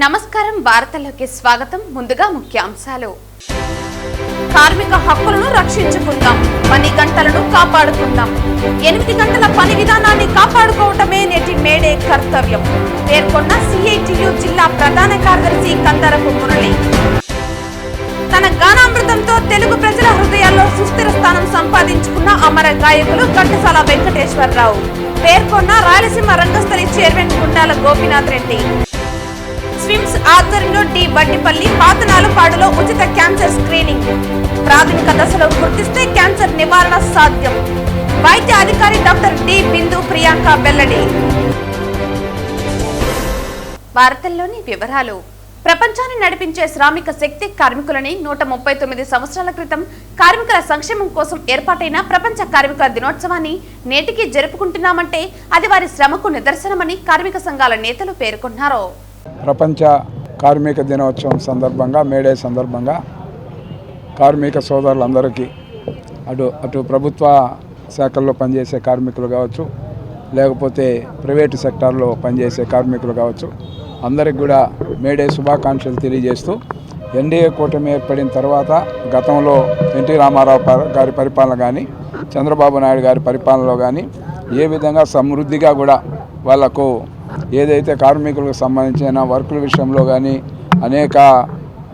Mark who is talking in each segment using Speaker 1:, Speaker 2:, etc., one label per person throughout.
Speaker 1: నమస్కారం వార్తల్లోకి స్వాగతం ముందుగా ముఖ్యాంశాలు కార్మిక హక్కులను రక్షించుకుందాం పని గంటలను కాపాడుకుందాం 8 గంటల పని విధానాన్ని కాపాడుకోవటమే నేటి మేడే కర్తవ్యం పేర్కొన్న సిఐటియు జిల్లా ప్రధాన కార్యదర్శి కందరపు మురళి తన గానామృతంతో తెలుగు ప్రజల హృదయాల్లో సుస్థిర స్థానం సంపాదించుకున్న అమర గాయకులు ఘంటసాల వెంకటేశ్వరరావు పేర్కొన్న రాయలసీమ రంగస్థలి చైర్మన్ గుండాల గోపీనాథ్ రెడ్డి స్విమ్స్ ఆధ్వర్యంలో డి వడ్డిపల్లి పాతనాలుపాడులో ఉచిత క్యాన్సర్ స్క్రీనింగ్ ప్రాథమిక దశలో గుర్తిస్తే క్యాన్సర్ నివారణ సాధ్యం వైద్య అధికారి డాక్టర్ డి బిందు ప్రియాంక వెల్లడి వార్తల్లోని వివరాలు ప్రపంచాన్ని నడిపించే శ్రామిక శక్తి కార్మికులని 139 సంవత్సరాల క్రితం కార్మికుల సంక్షేమం కోసం ఏర్పాటైన ప్రపంచ కార్మికుల దినోత్సవాన్ని నేటికి జరుపుకుంటున్నామంటే అది వారి శ్రమకు నిదర్శనమని కార్మిక సంఘాల నేతలు పేర్కొన్నారు.
Speaker 2: ప్రపంచ కార్మిక దినోత్సవం సందర్భంగా మేడే సందర్భంగా కార్మిక సోదరులందరికీ అటు ప్రభుత్వ శాఖల్లో పనిచేసే కార్మికులు కావచ్చు, లేకపోతే ప్రైవేటు సెక్టార్లో పనిచేసే కార్మికులు కావచ్చు, అందరికి కూడా మేడే శుభాకాంక్షలు తెలియజేస్తూ ఎన్డీఏ కూటమి ఏర్పడిన తర్వాత గతంలో ఎన్టీ రామారావు గారి పరిపాలన కానీ చంద్రబాబు నాయుడు గారి పరిపాలనలో కానీ ఏ విధంగా సమృద్ధిగా కూడా వాళ్లకు ఏదైతే కార్మికులకు సంబంధించిన వర్కుల విషయంలో కానీ అనేక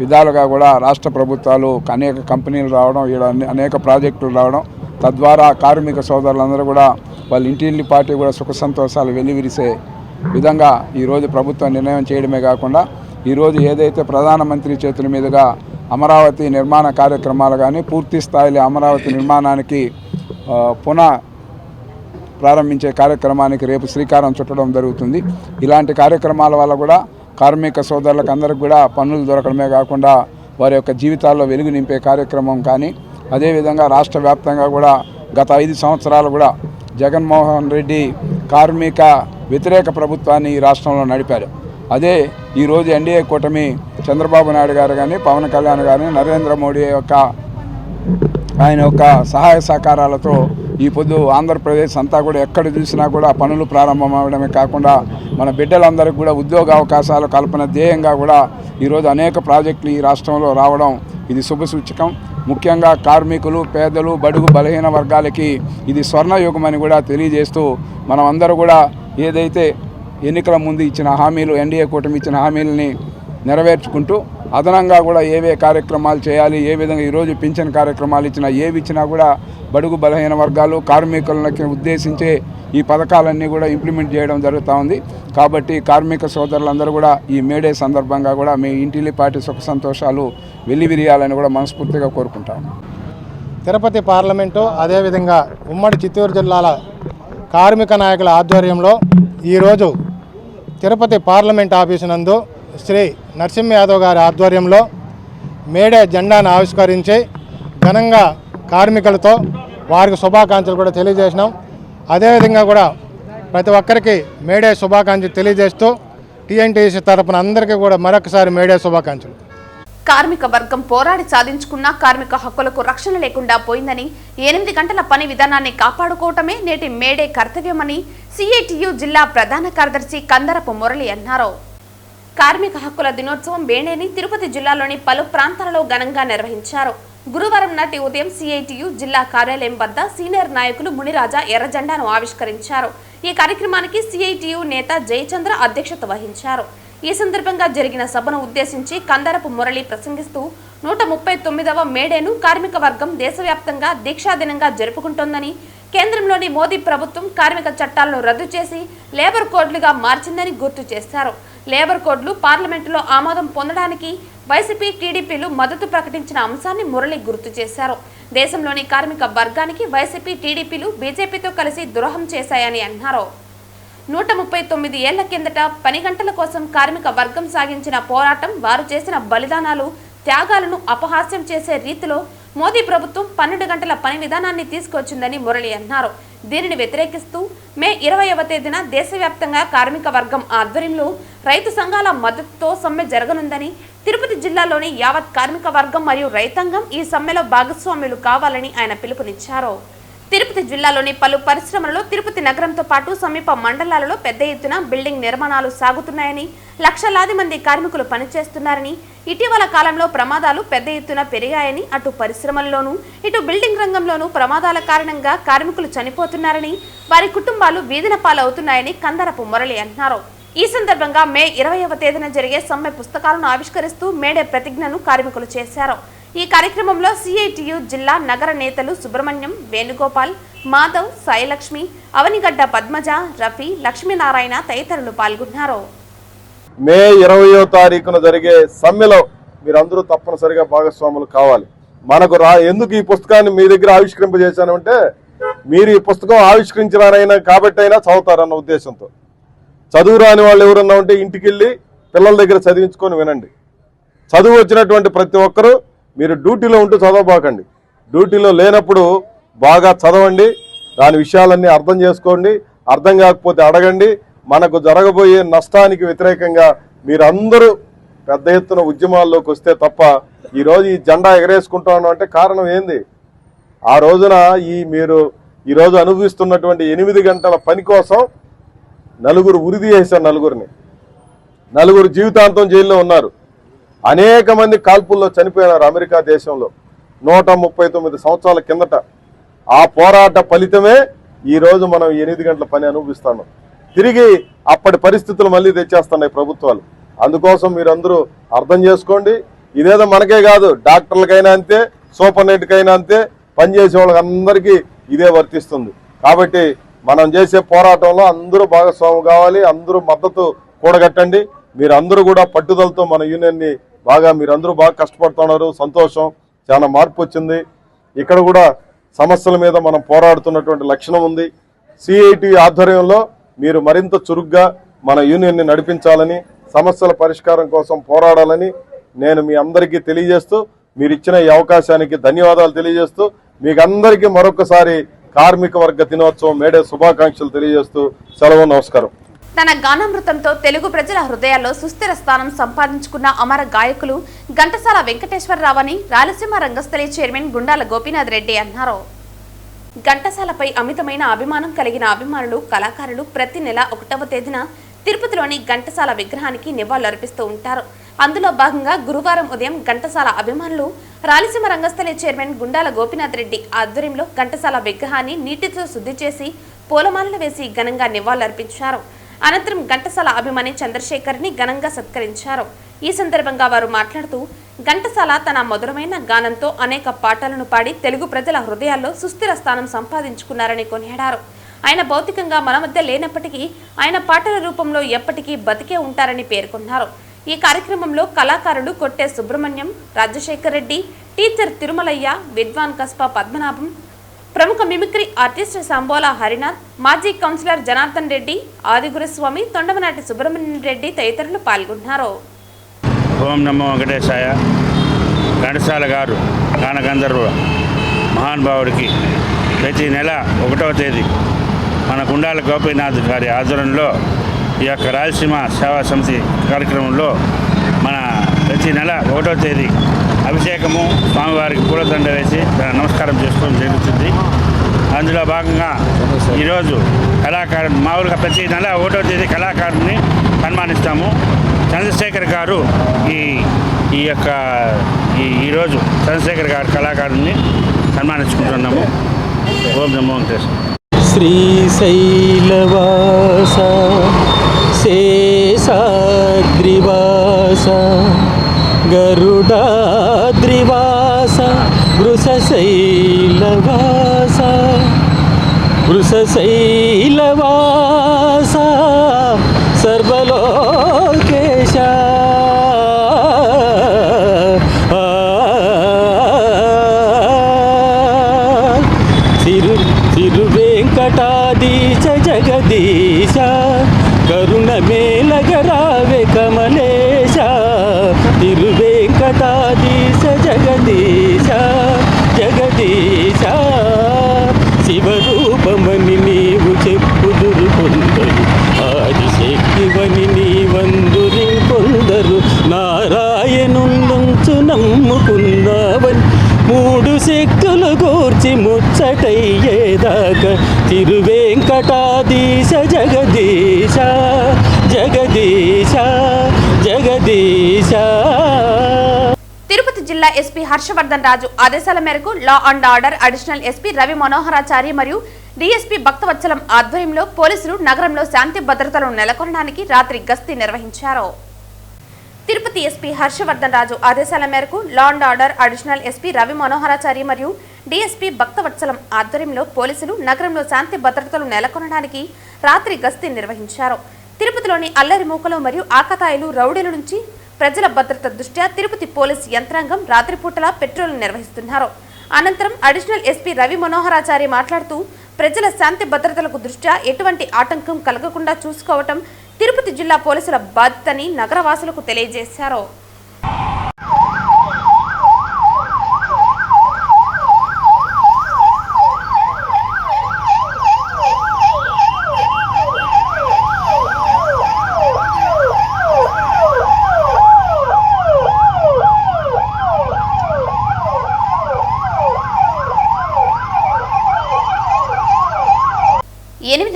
Speaker 2: విధాలుగా కూడా రాష్ట్ర ప్రభుత్వాలు అనేక కంపెనీలు రావడం, అనేక ప్రాజెక్టులు రావడం, తద్వారా కార్మిక సోదరులందరూ కూడా వాళ్ళ ఇంటిల్లి పార్టీ కూడా సుఖ సంతోషాలు వెల్లివిరిసే విధంగా ఈరోజు ప్రభుత్వం నిర్ణయం చేయడమే కాకుండా ఈరోజు ఏదైతే ప్రధానమంత్రి చేతుల మీదుగా అమరావతి నిర్మాణ కార్యక్రమాలు కానీ పూర్తి స్థాయిలో అమరావతి నిర్మాణానికి ప్రారంభించే కార్యక్రమానికి రేపు శ్రీకారం చుట్టడం జరుగుతుంది. ఇలాంటి కార్యక్రమాల వల్ల కూడా కార్మిక సోదరులకు అందరికి కూడా పనులు దొరకడమే కాకుండా వారి యొక్క జీవితాల్లో వెలుగు నింపే కార్యక్రమం కానీ, అదేవిధంగా రాష్ట్ర వ్యాప్తంగా కూడా గత 5 సంవత్సరాలు కూడా జగన్మోహన్ రెడ్డి కార్మిక వ్యతిరేక ప్రభుత్వాన్ని ఈ రాష్ట్రంలో నడిపారు. అదే ఈరోజు ఎన్డీఏ కూటమి చంద్రబాబు నాయుడు గారు కానీ, పవన్ కళ్యాణ్ గారు, నరేంద్ర మోడీ ఆయన యొక్క సహాయ సహకారాలతో ఈ పొద్దు ఆంధ్రప్రదేశ్ అంతా కూడా ఎక్కడ చూసినా కూడా పనులు ప్రారంభం అవడమే కాకుండా మన బిడ్డలందరికీ కూడా ఉద్యోగ అవకాశాల కల్పన ధ్యేయంగా కూడా ఈరోజు అనేక ప్రాజెక్టులు ఈ రాష్ట్రంలో రావడం ఇది శుభసూచకం. ముఖ్యంగా కార్మికులు, పేదలు, బడుగు బలహీన వర్గాలకి ఇది స్వర్ణయుగమని కూడా తెలియజేస్తూ మనం అందరూ కూడా ఏదైతే ఎన్నికల ముందు ఇచ్చిన హామీలు, ఎన్డీఏ కూటమి ఇచ్చిన హామీలని నెరవేర్చుకుంటూ అదనంగా కూడా ఏవే కార్యక్రమాలు చేయాలి, ఏ విధంగా ఈరోజు పింఛన్ కార్యక్రమాలు ఏవి ఇచ్చినా కూడా బడుగు బలహీన వర్గాలు కార్మికులకి ఉద్దేశించే ఈ పథకాలన్నీ కూడా ఇంప్లిమెంట్ చేయడం జరుగుతూ ఉంది. కాబట్టి కార్మిక సోదరులందరూ కూడా ఈ మేడే సందర్భంగా కూడా మీ ఇంటిల్లి పార్టీ సుఖ సంతోషాలు వెల్లివిరియాలని కూడా మనస్ఫూర్తిగా కోరుకుంటాం.
Speaker 3: తిరుపతి పార్లమెంటు అదేవిధంగా ఉమ్మడి చిత్తూరు జిల్లాల కార్మిక నాయకుల ఆధ్వర్యంలో ఈరోజు తిరుపతి పార్లమెంట్ ఆఫీసు నందు శ్రీ నరసింహ యాదవ్ గారి ఆధ్వర్యంలో మేడే జెండాను ఆవిష్కరించి ఘనంగా కార్మికులతో వారికి శుభాకాంక్షలు కూడా తెలియజేసినాం. అదేవిధంగా కూడా ప్రతి ఒక్కరికి మేడే శుభాకాంక్షలు తెలియజేస్తూ టీఎన్టీసీ తరపున అందరికీ కూడా మరొకసారి మేడే శుభాకాంక్షలు.
Speaker 1: కార్మిక వర్గం పోరాడి సాధించుకున్న కార్మిక హక్కులకు రక్షణ లేకుండా పోయిందని 8 గంటల పని విధానాన్ని కాపాడుకోవటమే నేటి మేడే కర్తవ్యమని సిఐటియు జిల్లా ప్రధాన కార్యదర్శి కందరపు మురళి అన్నారు. కార్మిక హక్కుల దినోత్సవం మేడేని తిరుపతి జిల్లాలోని పలు ప్రాంతాలలో ఘనంగా నిర్వహించారు. గురువారం నాటి ఉదయం సిఐటియు జిల్లా కార్యాలయం వద్ద సీనియర్ నాయకులు మునిరాజా ఎర్రజెండాను ఆవిష్కరించారు. ఈ కార్యక్రమానికి సిఐటియు నేత జయచంద్ర అధ్యక్షత వహించారు. ఈ సందర్భంగా జరిగిన సభను ఉద్దేశించి కందరపు మురళి ప్రసంగిస్తూ 139వ మేడేను కార్మిక వర్గం దేశవ్యాప్తంగా దీక్షా దినంగా జరుపుకుంటోందని, కేంద్రంలోని మోదీ ప్రభుత్వం కార్మిక చట్టాలను రద్దు చేసి లేబర్ కోడ్లుగా మార్చిందని గుర్తు చేశారు. లేబర్ కోడ్లు పార్లమెంటులో ఆమోదం పొందడానికి వైసీపీ, టీడీపీలు మద్దతు ప్రకటించిన అంశాన్ని మురళి గుర్తు చేశారు. దేశంలోని కార్మిక వర్గానికి వైసీపీ, టీడీపీలు బీజేపీతో కలిసి ద్రోహం చేశాయని అన్నారు. 139 ఏళ్ల కిందట పని గంటల కోసం కార్మిక వర్గం సాగించిన పోరాటం, వారు చేసిన బలిదానాలు, త్యాగాలను అపహాస్యం చేసే రీతిలో మోదీ ప్రభుత్వం 12 గంటల పని విధానాన్ని తీసుకొచ్చిందని మురళి అన్నారు. దీనిని వ్యతిరేకిస్తూ మే 20వ తేదీన దేశవ్యాప్తంగా కార్మిక వర్గం ఆధ్వర్యంలో రైతు సంఘాల మద్దతుతో సమ్మె జరగనుందని, తిరుపతి జిల్లాలోని యావత్ కార్మిక వర్గం మరియు రైతాంగం ఈ సమ్మెలో భాగస్వాములు కావాలని ఆయన పిలుపునిచ్చారు. తిరుపతి జిల్లాలోని పలు పరిశ్రమలలో తిరుపతి నగరంతో పాటు సమీప మండలాలలో పెద్ద ఎత్తున బిల్డింగ్ నిర్మాణాలు సాగుతున్నాయని, లక్షలాది మంది కార్మికులు పనిచేస్తున్నారని, ఇటీవల కాలంలో ప్రమాదాలు పెద్ద ఎత్తున పెరిగాయని, అటు పరిశ్రమల్లోనూ ఇటు బిల్డింగ్ రంగంలోనూ ప్రమాదాల కారణంగా కార్మికులు చనిపోతున్నారని, వారి కుటుంబాలు వీధిన పాలవుతున్నాయని కందరపు మురళి అన్నారు. ఈ సందర్భంగా మే 20వ తేదీన జరిగే సమ్మె పుస్తకాలను ఆవిష్కరిస్తూ మేడే ప్రతిజ్ఞను కార్మికులు చేశారు. ఈ కార్యక్రమంలో సిఐటియు జిల్లా నగర నేతలు సుబ్రహ్మణ్యం, వేణుగోపాల్, మాధవ్, సాయిలక్ష్మి, అవనిగడ్డ పద్మజ, రఫీ, లక్ష్మీనారాయణ తదితరులు పాల్గొన్నారు.
Speaker 4: మే 20వ తారీఖున జరిగే సమ్మెలో మీరందరూ తప్పనిసరిగా భాగస్వాములు కావాలి. మనకు ఎందుకు ఈ పుస్తకాన్ని మీ దగ్గర ఆవిష్కరింపజేశానంటే మీరు ఈ పుస్తకం ఆవిష్కరించినారైనా కాబట్టి అయినా చదువుతారన్న ఉద్దేశంతో. చదువు రాని వాళ్ళు ఎవరన్నా ఉంటే ఇంటికి వెళ్ళి పిల్లల దగ్గర చదివించుకొని వినండి. చదువు వచ్చినటువంటి ప్రతి ఒక్కరూ మీరు డ్యూటీలో ఉంటూ చదవబాకండి. డ్యూటీలో లేనప్పుడు బాగా చదవండి, దాని విషయాలన్నీ అర్థం చేసుకోండి, అర్థం కాకపోతే అడగండి. మనకు జరగబోయే నష్టానికి వ్యతిరేకంగా మీరందరూ పెద్ద ఎత్తున ఉద్యమాల్లోకి వస్తే తప్ప ఈరోజు ఈ జెండా ఎగరేసుకుంటాను అంటే కారణం ఏంది? ఆ రోజున మీరు ఈరోజు అనుభవిస్తున్నటువంటి 8 గంటల పని కోసం నలుగురు ఉరిది చేశారు. నలుగురు జీవితాంతం జైల్లో ఉన్నారు. అనేక మంది కాల్పుల్లో చనిపోయినారు అమెరికా దేశంలో 139 సంవత్సరాల కిందట. ఆ పోరాట ఫలితమే ఈరోజు మనం 8 గంటల పని అనుభవిస్తున్నాం. తిరిగి అప్పటి పరిస్థితులు మళ్ళీ తెచ్చేస్తున్నాయి ప్రభుత్వాలు. అందుకోసం మీరందరూ అర్థం చేసుకోండి. ఇదేదో మనకే కాదు, డాక్టర్లకైనా అంతే, సూపర్నెంట్కైనా అంతే, పనిచేసే వాళ్ళకి అందరికీ ఇదే వర్తిస్తుంది. కాబట్టి మనం చేసే పోరాటంలో అందరూ భాగస్వాము కావాలి, అందరూ మద్దతు కూడగట్టండి. మీరందరూ కూడా పట్టుదలతో మన యూనియన్ని మీరందరూ బాగా కష్టపడుతున్నారు. సంతోషం, చాలా మార్పు వచ్చింది. ఇక్కడ కూడా సమస్యల మీద మనం పోరాడుతున్నటువంటి లక్షణం ఉంది. సిఐటి ఆధ్వర్యంలో మీరు మరింత చురుగ్గా మన యూనియన్ని నడిపించాలని, సమస్యల పరిష్కారం కోసం పోరాడాలని నేను మీ అందరికీ తెలియజేస్తూ, మీరు ఇచ్చిన ఈ అవకాశానికి ధన్యవాదాలు తెలియజేస్తూ, మీకు అందరికీ మరొకసారి కార్మిక వర్గ దినోత్సవం మేడే శుభాకాంక్షలు తెలియజేస్తూ సెలవు, నమస్కారం.
Speaker 1: తన గానామృతంతో తెలుగు ప్రజల హృదయాల్లో సుస్థిర స్థానం సంపాదించుకున్న అమర గాయకులు ఘంటసాల వెంకటేశ్వరరావు అని రాయలసీమ రంగస్థలి చైర్మన్ గుండాల గోపీనాథ్ రెడ్డి అన్నారు. ఘంటసాలపై అమితమైన అభిమానం కలిగిన అభిమానులు, కళాకారులు ప్రతి నెల 1వ తేదీన తిరుపతిలోని ఘంటసాల విగ్రహానికి నివాళులర్పిస్తూ ఉంటారు. అందులో భాగంగా గురువారం ఉదయం ఘంటసాల అభిమానులు రాయలసీమ రంగస్థలి చైర్మన్ గుండాల గోపీనాథ్ రెడ్డి ఆధ్వర్యంలో ఘంటసాల విగ్రహాన్ని నీటితో శుద్ధి చేసి పూలమాలలు వేసి ఘనంగా నివాళులర్పించారు. అనంతరం ఘంటసాల అభిమాని చంద్రశేఖర్ని ఘనంగా సత్కరించారు. ఈ సందర్భంగా వారు మాట్లాడుతూ, ఘంటసాల తన మధురమైన గానంతో అనేక పాటలను పాడి తెలుగు ప్రజల హృదయాల్లో సుస్థిర స్థానం సంపాదించుకున్నారని కొనియాడారు. ఆయన భౌతికంగా మన మధ్య లేనప్పటికీ ఆయన పాటల రూపంలో ఎప్పటికీ బతికే ఉంటారని పేర్కొన్నారు. ఈ కార్యక్రమంలో కళాకారులు కొట్టే సుబ్రహ్మణ్యం, రాజశేఖర్ రెడ్డి, టీచర్ తిరుమలయ్య, విద్వాన్ కస్పా పద్మనాభం, ప్రముఖ మిమిక్రీ ఆర్టిస్ట్ సంబోల హరినాథ్, మాజీ కౌన్సిలర్ జనార్దన్ రెడ్డి, ఆదిగురుస్వామి, తొండమనాటి సుబ్రహ్మణ్యం రెడ్డి తదితరులు పాల్గొన్నారు.
Speaker 5: ఓం నమో వెంకటేశాయ. ఘంటసాల గారు గానగంధర్వ మహానుభావుడికి ప్రతి నెల 1వ తేదీ మన గుండాల గోపీనాథ్ గారి ఆధ్వర్యంలో ఈ యొక్క రాయలసీమ సేవా సమితి కార్యక్రమంలో మన ప్రతి నెల 1వ తేదీ అభిషేకము, స్వామివారికి పూలదండ వేసి నమస్కారం చేసుకోవడం జరుగుతుంది. అందులో భాగంగా ఈరోజు కళాకారుడు మామూలుగా ప్రతి నెల 1వ తేదీ కళాకారుడిని సన్మానిస్తాము. చంద్రశేఖర్ గారు ఈరోజు చంద్రశేఖర్ గారు కళాకారుడిని సన్మానించుకుంటున్నాము. ఓం నమో వెంకటేశ్వర.
Speaker 6: శ్రీశైలవాస శేషాద్రివాస గరుడాద్రివాస వృషశైలవాస వృషశైలవాస సర్వలోకేశ తిరువేంకటాదీశ జగదీశ కరుణమేలగరావే కమలేశ తిరువేంకటాదీశ జగదీశ జగదీశ శివరూపమని నీవు చెప్పుదురు కొందరు ఆదిశక్తివని నీ తిరువేంకటాధీశ జగదీశ జగదీశ జగదీశ.
Speaker 1: తిరుపతి జిల్లా ఎస్పీ హర్షవర్ధన్ రాజు ఆదేశాల మేరకు law and order additional SP Ravi Manoharachari మరియు డీఎస్పీ భక్తవత్సలం ఆధ్వర్యంలో పోలీసులు నగరంలో శాంతి భద్రతలను నెలకొనడానికి రాత్రి గస్తీ నిర్వహించారు. తిరుపతి ఎస్పీ హర్షవర్ధన్ రాజు ఆదేశాల మేరకు law and order additional SP Ravi Manoharachari మరియు డీఎస్పీ భక్తవత్సలం ఆధ్వర్యంలో పోలీసులు నగరంలో శాంతి భద్రతలు నెలకొనడానికి రాత్రి గస్తీ నిర్వహించారు. తిరుపతిలోని అల్లరి మూకలు మరియు ఆకతాయిలు రౌడీల నుంచి ప్రజల భద్రత దృష్ట్యా తిరుపతి పోలీస్ యంత్రాంగం రాత్రిపూటల పెట్రోల్ నిర్వహిస్తున్నారు. అనంతరం అడిషనల్ ఎస్పీ రవి మనోహరాచారి మాట్లాడుతూ ప్రజల శాంతి భద్రతలకు దృష్ట్యా ఎటువంటి ఆటంకం కలగకుండా చూసుకోవటం తిరుపతి జిల్లా పోలీసుల బాధ్యతని నగరవాసులకు తెలియజేశారు.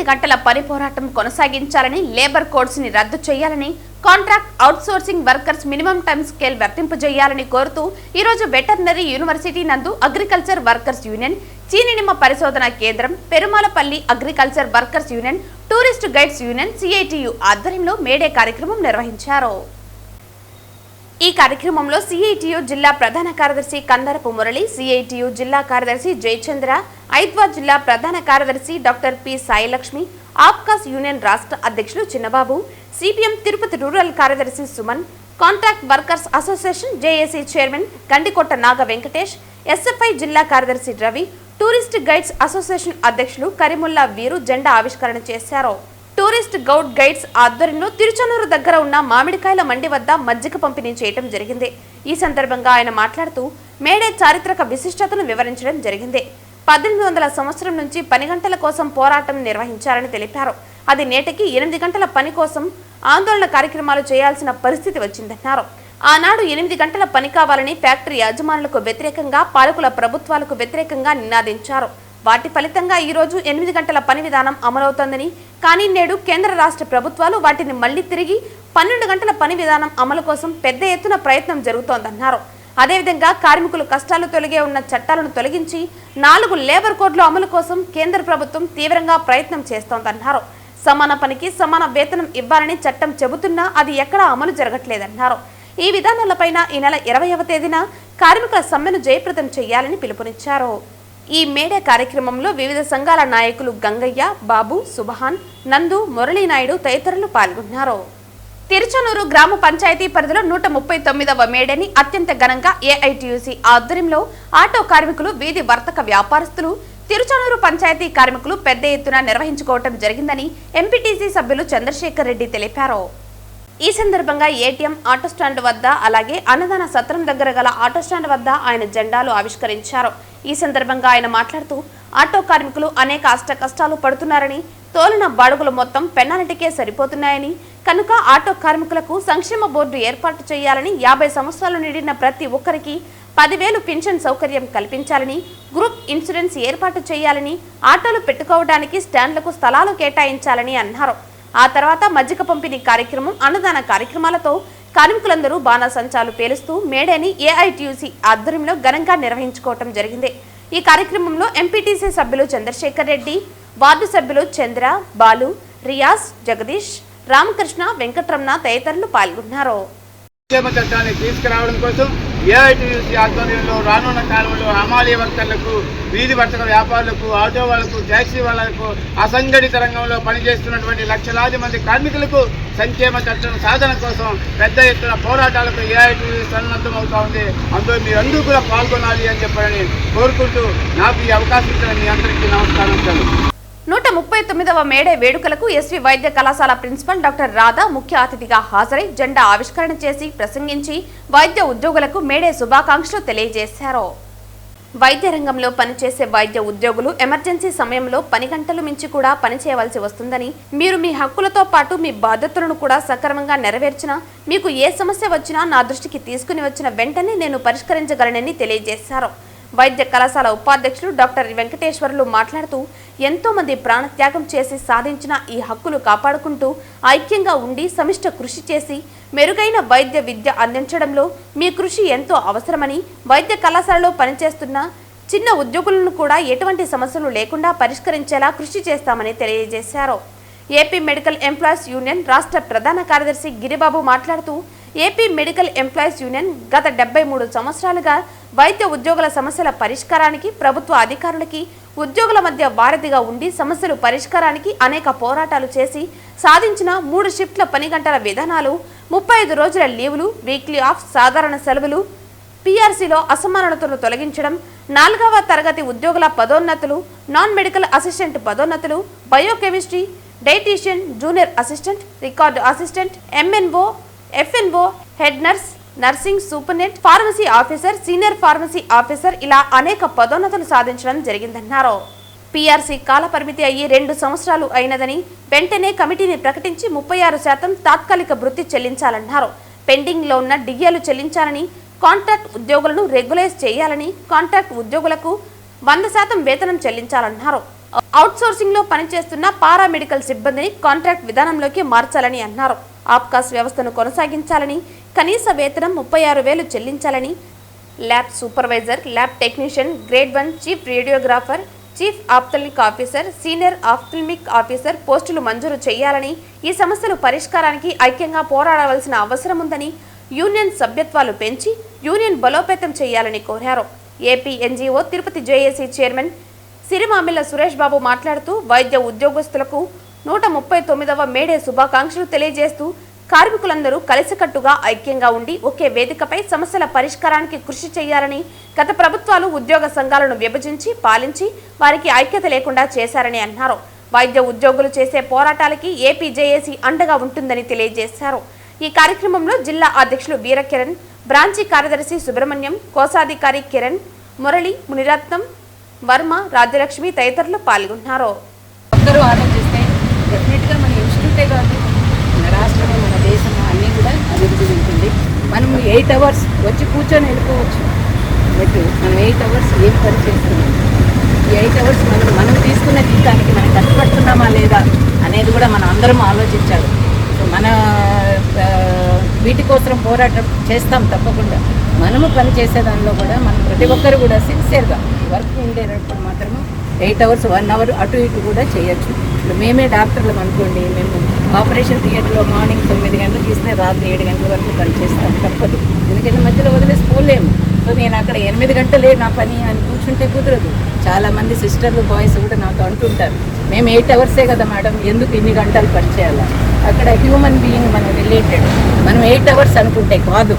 Speaker 1: గంటల పని పోరాటం కొనసాగించాలని, లేబర్ కోడ్స్ ని రద్దు చేయాలని, contract outsourcing workers minimum time scale వర్తింపు చేయాలని కోరుతూ ఈ రోజు వెటర్నరీ యూనివర్సిటీ నందు అగ్రికల్చర్ వర్కర్స్ యూనియన్, చీనినిమ్మ పరిశోధన కేంద్రం, Perumalapalli agriculture workers union, tourist guides union CITU ఆధ్వర్యంలో మేడే కార్యక్రమం నిర్వహించారు. ఈ కార్యక్రమంలో సిఐటియు జిల్లా ప్రధాన కార్యదర్శి కందరపు మురళి, సిఐటియు జిల్లా కార్యదర్శి జయచంద్ర, ఐద్వా జిల్లా ప్రధాన కార్యదర్శి doctor P Sailakshmi, APCOS union రాష్ట్ర అధ్యక్షులు చిన్నబాబు, సిపిఎం తిరుపతి రూరల్ కార్యదర్శి Suman, contract workers association JAC chairman Gandikota Naga Venkatesh, SFI జిల్లా కార్యదర్శి రవి, టూరిస్ట్ గైడ్స్ అసోసియేషన్ అధ్యక్షులు కరీముల్లా వీరు జెండా ఆవిష్కరణ చేశారు. టూరిస్ట్ గౌడ్ గైడ్స్ ఆధ్వర్యంలో తిరుచనూరు దగ్గర ఉన్న మామిడికాయల మండి వద్ద మజ్జిగ పంపిణీ చేయడం జరిగింది. ఈ సందర్భంగా ఆయన మాట్లాడుతూ మేడే చారిత్రక విశిష్టతను వివరించడం జరిగింది. 1800 సంవత్సరం నుంచి పని గంటల కోసం పోరాటం నిర్వహించారని తెలిపారు. అది నేటికి 8 గంటల పని కోసం ఆందోళన కార్యక్రమాలు చేయాల్సిన పరిస్థితి వచ్చిందన్నారు. ఆనాడు 8 గంటల పని కావాలని ఫ్యాక్టరీ యాజమానులకు వ్యతిరేకంగా, పాలకుల ప్రభుత్వాలకు వ్యతిరేకంగా నినాదించారు. వాటి ఫలితంగా ఈ రోజు 8 గంటల పని విధానం అమలవుతోందని, కానీ నేడు కేంద్ర రాష్ట్ర ప్రభుత్వాలు వాటిని మళ్లీ తిరిగి 12 గంటల పని విధానం అమలు కోసం పెద్ద ఎత్తున ప్రయత్నం జరుగుతోందన్నారు. అదేవిధంగా కార్మికులు కష్టాలు తొలగే ఉన్న చట్టాలను తొలగించి 4 లేబర్ కోడ్ల అమలు కోసం కేంద్ర ప్రభుత్వం తీవ్రంగా ప్రయత్నం చేస్తోందన్నారు. సమాన పనికి సమాన వేతనం ఇవ్వాలని చట్టం చెబుతున్నా అది ఎక్కడా అమలు జరగట్లేదన్నారు. ఈ విధానాలపైన ఈ నెల 20వ తేదీన కార్మికుల సమ్మెను జయప్రదం చేయాలని పిలుపునిచ్చారు. ఈ మేడే కార్యక్రమంలో వివిధ సంఘాల నాయకులు గంగయ్య, బాబు, సుబహాన్, నందు, మురళీనాయుడు తదితరులు పాల్గొన్నారు. తిరుచనూరు గ్రామ పంచాయతీ పరిధిలో 139వ మేడేని అత్యంత ఘనంగా ఏఐటియుసి ఆధ్వర్యంలో ఆటో కార్మికులు, వీధి వర్తక వ్యాపారస్తులు, తిరుచనూరు పంచాయతీ కార్మికులు పెద్ద ఎత్తున నిర్వహించుకోవటం జరిగిందని ఎంపీటీసీ సభ్యులు చంద్రశేఖర్ రెడ్డి తెలిపారు. ఈ సందర్భంగా ఏటీఎం, ఆటో స్టాండ్ వద్ద, అలాగే అన్నదాన సత్రం దగ్గర గల ఆటో స్టాండ్ వద్ద ఆయన జెండాలు ఆవిష్కరించారు. ఈ సందర్భంగా ఆయన మాట్లాడుతూ ఆటో కార్మికులు అనేక కష్టాలు పడుతున్నారని, తోలిన బాడుగులు మొత్తం పెనాల్టీకే సరిపోతున్నాయని, కనుక ఆటో కార్మికులకు సంక్షేమ బోర్డు ఏర్పాటు చేయాలని, 50 సంవత్సరాలు నిండిన ప్రతి ఒక్కరికి 10,000 పెన్షన్ సౌకర్యం కల్పించాలని, గ్రూప్ ఇన్సూరెన్స్ ఏర్పాటు చేయాలని, ఆటోలు పెట్టుకోవడానికి స్టాండ్లకు స్థలాలు కేటాయించాలని అన్నారు. ఆ తర్వాత మజ్జిగ పంపిణీ కార్యక్రమం, అన్నదాన కార్యక్రమాలతో కార్మికులందరూ బాణాసంచాలు పేలుస్తూ మేడేని ఏఐటియుసి ఆధ్వర్యంలో ఘనంగా నిర్వహించుకోవటం జరిగింది. ఈ కార్యక్రమంలో ఎంపీటీసీ సభ్యులు చంద్రశేఖర్ రెడ్డి, వార్డు సభ్యులు చంద్ర, బాలు, రియాజ్, జగదీష్, రామకృష్ణ, వెంకటరమణ తదితరులు పాల్గొన్నారు.
Speaker 7: చట్టాన్ని తీసుకురావడం కోసం ఏఐటియుసి ఆధ్వర్యంలో రానున్న కాలంలో హమాలీ వర్కర్లకు, వీధి వర్తక వ్యాపారులకు, ఆటో వాళ్లకు, ట్యాక్సీ వాళ్లకు, అసంఘటిత రంగంలో పనిచేస్తున్నటువంటి లక్షలాది మంది కార్మికులకు సంక్షేమ చట్టం సాధన కోసం పెద్ద ఎత్తున పోరాటాలకు ఏఐటియుసి సన్నద్ధమవుతా ఉంది. అందులో మీరందరూ కూడా పాల్గొనాలి అని చెప్పని కోరుకుంటూ నాకు ఈ అవకాశం ఇచ్చిన మీ అందరికీ నమస్కారం.
Speaker 1: 139వ మేడే వేడుకలకు ఎస్వి వైద్య కళాశాల ప్రిన్సిపల్ డాక్టర్ రాధా ముఖ్య అతిథిగా హాజరై జెండా ఆవిష్కరణ చేసి ప్రసంగించి వైద్య ఉద్యోగులకు మేడే శుభాకాంక్షలు తెలియజేశారు. వైద్య రంగంలో పనిచేసే వైద్య ఉద్యోగులు ఎమర్జెన్సీ సమయంలో 10 గంటలు మించి కూడా పనిచేయవలసి వస్తుందని, మీరు మీ హక్కులతో పాటు మీ బాధ్యతలను కూడా సక్రమంగా నెరవేర్చినా, మీకు ఏ సమస్య వచ్చినా నా దృష్టికి తీసుకుని వచ్చిన వెంటనే నేను పరిష్కరించగలనని తెలియజేశారు. వైద్య కళాశాల ఉపాధ్యక్షులు డాక్టర్ వెంకటేశ్వర్లు మాట్లాడుతూ ఎంతో మంది ప్రాణత్యాగం చేసి సాధించిన ఈ హక్కులు కాపాడుకుంటూ ఐక్యంగా ఉండి సమిష్ట కృషి చేసి మెరుగైన వైద్య విద్య అందించడంలో మీ కృషి ఎంతో అవసరమని, వైద్య కళాశాలలో పనిచేస్తున్న చిన్న ఉద్యోగులను కూడా ఎటువంటి సమస్యలు లేకుండా పరిష్కరించేలా కృషి చేస్తామని తెలియజేశారు. ఏపీ మెడికల్ ఎంప్లాయీస్ యూనియన్ రాష్ట్ర ప్రధాన కార్యదర్శి గిరిబాబు మాట్లాడుతూ ఏపీ మెడికల్ ఎంప్లాయీస్ యూనియన్ గత 73 సంవత్సరాలుగా వైద్య ఉద్యోగుల సమస్యల పరిష్కారానికి ప్రభుత్వ అధికారులకి ఉద్యోగుల మధ్య వారధిగా ఉండి సమస్యలు పరిష్కారానికి అనేక పోరాటాలు చేసి సాధించిన 3 షిఫ్ట్ల పని గంటల విధానాలు, 35 రోజుల లీవులు, వీక్లీ ఆఫ్, సాధారణ సెలవులు, పీఆర్సీలో అసమానతలను తొలగించడం, 4వ తరగతి ఉద్యోగుల పదోన్నతులు, నాన్ మెడికల్ అసిస్టెంట్ పదోన్నతులు, biochemistry, dietician, junior assistant, record assistant, MNO, FNO, head nurse, nursing superintendent, pharmacy officer, senior pharmacy officer ఇలా అనేక పదోన్నతులు సాధించడం జరిగిందన్నారు. పీఆర్సీ కాల పరిమితి అయ్యి 2 సంవత్సరాలు అయినదని వెంటనే కమిటీని ప్రకటించి 36% తాత్కాలిక భృతి చెల్లించాలన్నారు. పెండింగ్ లో ఉన్న డిఏలు చెల్లించాలని, కాంట్రాక్ట్ ఉద్యోగులను రెగ్యులైజ్ చేయాలని, కాంట్రాక్ట్ ఉద్యోగులకు 100% వేతనం చెల్లించాలన్నారు. అవుట్సోర్సింగ్ లో పనిచేస్తున్న పారామెడికల్ సిబ్బందిని కాంట్రాక్ట్ విధానంలోకి మార్చాలని అన్నారు. ఆప్కాస్ వ్యవస్థను కొనసాగించాలని, కనీస వేతనం 36,000 చెల్లించాలని, lab supervisor, lab technician, grade 1, chief radiographer, chief ophthalmic officer, senior ophthalmic officer పోస్టులు మంజూరు చేయాలని, ఈ సమస్యలు పరిష్కారానికి ఐక్యంగా పోరాడవలసిన అవసరం ఉందని, యూనియన్ సభ్యత్వాలు పెంచి యూనియన్ బలోపేతం చేయాలని కోరారు. AP NGO Tirupati JAC chairman Sirimamilla Suresh Babu మాట్లాడుతూ వైద్య ఉద్యోగస్తులకు 139వ మేడే శుభాకాంక్షలు తెలియజేస్తూ కార్మికులందరూ కలిసికట్టుగా ఐక్యంగా ఉండి ఒకే వేదికపై సమస్యల పరిష్కారానికి కృషి చేయాలని, గత ప్రభుత్వాలు ఉద్యోగ సంఘాలను విభజించి పాలించి వారికి ఐక్యత లేకుండా చేశారని అన్నారు. వైద్య ఉద్యోగులు చేసే పోరాటాలకి ఏపీ జేఏసీ అండగా ఉంటుందని తెలియజేశారు. ఈ కార్యక్రమంలో జిల్లా అధ్యక్షులు వీరకిరణ్, బ్రాంచి కార్యదర్శి సుబ్రహ్మణ్యం, కోశాధికారి కిరణ్, మురళి, మునిరత్నం, వర్మ, రాజ్యలక్ష్మి తదితరులు పాల్గొన్నారు.
Speaker 8: అందరూ ఆలోచిస్తే డెఫినెట్గా మన ఇన్స్టిట్యూటే కాదు, మన రాష్ట్రము, మన దేశము అన్నీ కూడా అభివృద్ధి ఉంటుంది. మనం 8 అవర్స్ వచ్చి కూర్చొని వెళ్ళిపోవచ్చు, బట్ మనం 8 అవర్స్ ఏం పని చేస్తున్నాం, ఈ 8 అవర్స్ మనం తీసుకున్న జీతానికి మనం కష్టపడుతున్నామా లేదా అనేది కూడా మనం అందరం ఆలోచించాలి. సో మన వీటి కోసం పోరాటం చేస్తాం తప్పకుండా. మనము పని చేసే దానిలో కూడా మనం ప్రతి ఒక్కరు కూడా సిన్సియర్గా వర్క్ ఉండేటప్పుడు మాత్రమే 8 అవర్స్ 1 అవర్ అటు ఇటు కూడా చేయొచ్చు. ఇప్పుడు మేమే డాక్టర్లు అనుకోండి, మేము ఆపరేషన్ థియేటర్లో మార్నింగ్ 9 గంటలకు ఇస్తే రాత్రి 7 గంటల వరకు పనిచేస్తాం, తప్పదు. ఎందుకంటే మధ్యలో వదిలేసి పోలేము. సో నేను అక్కడ 8 గంటలే నా పని అని కూర్చుంటే కుదరదు. చాలామంది సిస్టర్లు, బాయ్స్ కూడా నాతో అంటుంటారు, మేము 8 అవర్సే కదా మేడం, ఎందుకు ఇన్ని గంటలు పని చేయాలా? అక్కడ హ్యూమన్ బీయింగ్ మనం రిలేటెడ్, మనం 8 అవర్స్ అనుకుంటే కాదు.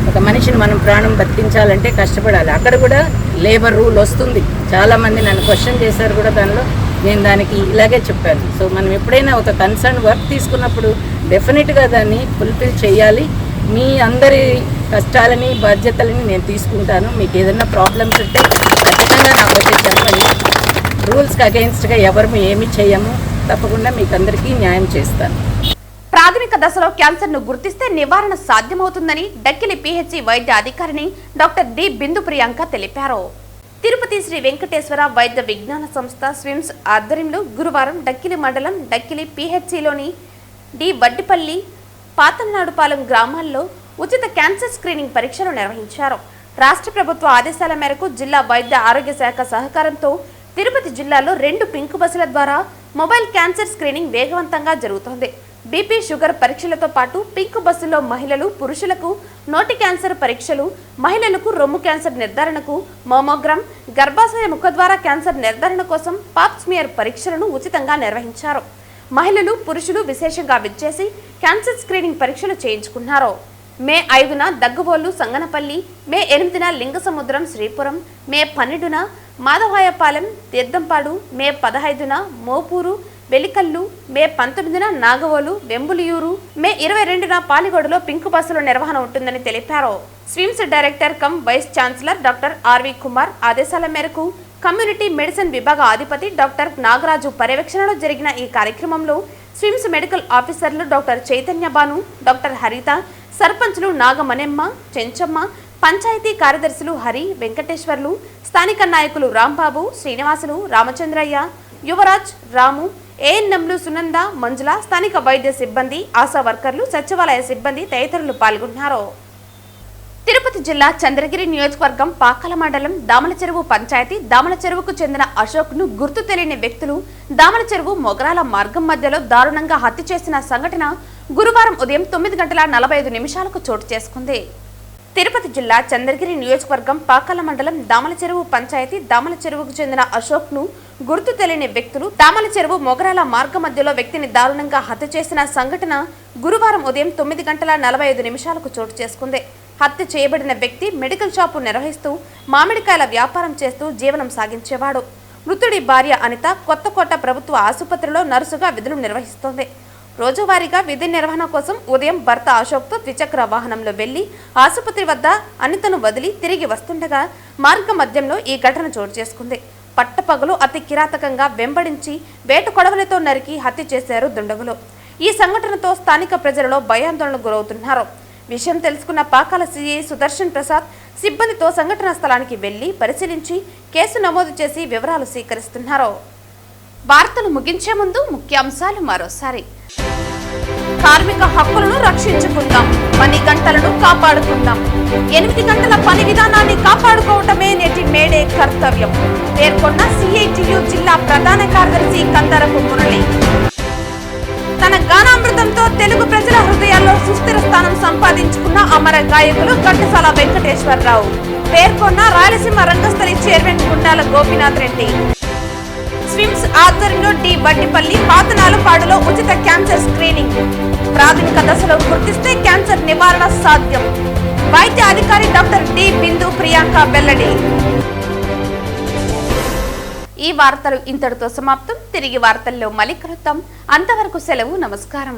Speaker 8: ఒక మనిషిని మనం ప్రాణం బతికించాలంటే కష్టపడాలి. అక్కడ కూడా లేబర్ రూల్ వస్తుంది. చాలామంది నన్ను క్వశ్చన్ చేశారు కూడా, దానిలో నేను దానికి ఇలాగే చెప్పాను. సో మనం ఎప్పుడైనా ఒక కన్సర్న్ వర్క్ తీసుకున్నప్పుడు డెఫినెట్గా దాన్ని ఫుల్ఫిల్ చేయాలి. మీ అందరి కష్టాలని, బాధ్యతలని నేను తీసుకుంటాను. మీకు ఏదైనా ప్రాబ్లమ్స్ ఉంటే ఖచ్చితంగా నాకు వచ్చి చెప్పండి. రూల్స్కి అగెయిన్స్ట్గా ఎవరు ఏమి చేయము, తప్పకుండా మీకు అందరికీ న్యాయం చేస్తాను.
Speaker 1: ప్రాథమిక దశలో క్యాన్సర్ను గుర్తిస్తే నివారణ సాధ్యమవుతుందని డక్కిలి పీహెచ్సీ వైద్య అధికారిని డాక్టర్ డి బిందు ప్రియాంక తెలిపారు. తిరుపతి శ్రీ వెంకటేశ్వర వైద్య విజ్ఞాన సంస్థ స్విమ్స్ ఆధ్వర్యంలో గురువారం డక్కిలి మండలం డక్కిలి పీహెచ్సీలోని డి వడ్డిపల్లి, పాతనాడుపాలెం గ్రామాల్లో ఉచిత క్యాన్సర్ స్క్రీనింగ్ పరీక్షలు నిర్వహించారు. రాష్ట్ర ప్రభుత్వ ఆదేశాల మేరకు జిల్లా వైద్య ఆరోగ్య శాఖ సహకారంతో తిరుపతి జిల్లాలో 2 పింక్ బస్సుల ద్వారా మొబైల్ క్యాన్సర్ స్క్రీనింగ్ వేగవంతంగా జరుగుతోంది. బీపీ, షుగర్ పరీక్షలతో పాటు పింక్ బస్సులో మహిళలు, పురుషులకు నోటి క్యాన్సర్ పరీక్షలు, మహిళలకు రొమ్ము క్యాన్సర్ నిర్ధారణకు మోమోగ్రామ్, గర్భాశయ ముఖద్వార క్యాన్సర్ నిర్ధారణ కోసం పాప్స్మియర్ పరీక్షలను ఉచితంగా నిర్వహించారు. మహిళలు, పురుషులు విశేషంగా విచ్చేసి క్యాన్సర్ స్క్రీనింగ్ పరీక్షలు చేయించుకున్నారు. మే 5న దగ్గుబోలు, సంగనపల్లి, మే 8న లింగసముద్రం, శ్రీపురం, మే 12న మాధవాయపాలెం, తీర్థంపాడు, మే 15న మోపూరు, వెలికల్లు, మే 19న నాగవోలు, వెంబులియూరు, మే 22న పాలిగొడలో పింక్ బస్సుల నిర్వహణ ఉంటుందని తెలిపారు. SVIMS director cum vice chancellor doctor RV Kumar ఆదేశాల మేరకు కమ్యూనిటీ మెడిసిన్ విభాగ అధిపతి డాక్టర్ నాగరాజు పర్యవేక్షణలో జరిగిన ఈ కార్యక్రమంలో స్విమ్స్ మెడికల్ ఆఫీసర్లు డాక్టర్ చైతన్య బాను, డాక్టర్ హరిత, సర్పంచ్లు నాగమనెమ్మ, చెంచమ్మ, పంచాయతీ కార్యదర్శులు హరి, వెంకటేశ్వర్లు, స్థానిక నాయకులు రాంబాబు, శ్రీనివాసులు, రామచంద్రయ్య, యువరాజ్, రాము, ఏఎన్ఎంలు సునంద, మంజుల, స్థానిక వైద్య సిబ్బంది, ఆశా వర్కర్లు, సచివాలయ సిబ్బంది తదితరులు పాల్గొన్నారు. తిరుపతి జిల్లా చంద్రగిరి నియోజకవర్గం పాకాల మండలం దామల చెరువు పంచాయతీ దామల చెరువుకు చెందిన అశోక్ ను గుర్తు తెలియని వ్యక్తులు దామల చెరువు మొగరాల మార్గం మధ్యలో దారుణంగా హత్య చేసిన సంఘటన గురువారం ఉదయం 9:45 చోటు చేసుకుంది. తిరుపతి జిల్లా చంద్రగిరి నియోజకవర్గం పాకాల మండలం దామల చెరువు పంచాయతీ దామల చెరువుకు చెందిన అశోక్ ను గుర్తు తెలియని వ్యక్తులు దామల చెరువు మొగరాల మార్గ మధ్యలో వ్యక్తిని దారుణంగా హత్య చేసిన సంఘటన గురువారం ఉదయం 9:45 చోటు చేసుకుంది. హత్య చేయబడిన వ్యక్తి మెడికల్ షాపు నిర్వహిస్తూ మామిడికాయల వ్యాపారం చేస్తూ జీవనం సాగించేవాడు. మృతుడి భార్య అనిత కొత్తకోట ప్రభుత్వ ఆసుపత్రిలో నర్సుగా విధులు నిర్వహిస్తోంది. రోజువారీగా విధి నిర్వహణ కోసం ఉదయం భర్త అశోక్తో ద్విచక్ర వాహనంలో వెళ్లి ఆసుపత్రి వద్ద అనితను వదిలి తిరిగి వస్తుండగా మార్గ మధ్యంలో ఈ ఘటన చోటు చేసుకుంది. పట్టపగలు అతి కిరాతకంగా వెంబడించి వేట కొడవలతో నరికి హత్య చేశారు దుండగులు. ఈ సంఘటనతో స్థానిక ప్రజలలో భయాందోళనకు గురవుతున్నారు. విషయం తెలుసుకున్న పాకాల సిఐ సుదర్శన్ ప్రసాద్ సిబ్బందితో సంఘటనా స్థలానికి వెళ్లి పరిశీలించి కేసు నమోదు చేసి వివరాలు సేకరిస్తున్నారు. వార్తలు ముగించే ముందు ముఖ్యాంశాలు మరోసారి. కార్మిక హక్కులను రక్షించుకుందాం, పని గంటలను కాపాడుకుందాం. 8 గంటల పని విధానాన్ని కాపాడుకోవటమే నేటి మేడే కర్తవ్యం పేర్కొన్న సిఐటియు జిల్లా ప్రధాన కార్యదర్శి కందరపు మురళి. తన గానామృతంతో తెలుగు ప్రజల హృదయాల్లో సుస్థిర స్థానం సంపాదించుకున్న అమర గాయకులు ఘంటసాల వెంకటేశ్వరరావు పేర్కొన్న రాయలసీమ రంగస్థలి చైర్మన్ గుండాల గోపీనాథ్ రెడ్డి. స్విమ్స్ ఆధ్వర్యంలో డి వడ్డిపల్లి పాతనాలుపాడులో ఉచిత క్యాన్సర్ స్క్రీనింగ్. ప్రాథమిక దశలో గుర్తిస్తే క్యాన్సర్ నివారణ సాధ్యం. వైద్య అధికారి డాక్టర్ డి బిందు ప్రియాంక వెల్లడి. ఈ వార్తలు ఇంతటితో సమాప్తం. తిరిగి వార్తల్లో మళ్ళీ కలుద్దాం. అంతవరకు సెలవు. నమస్కారం.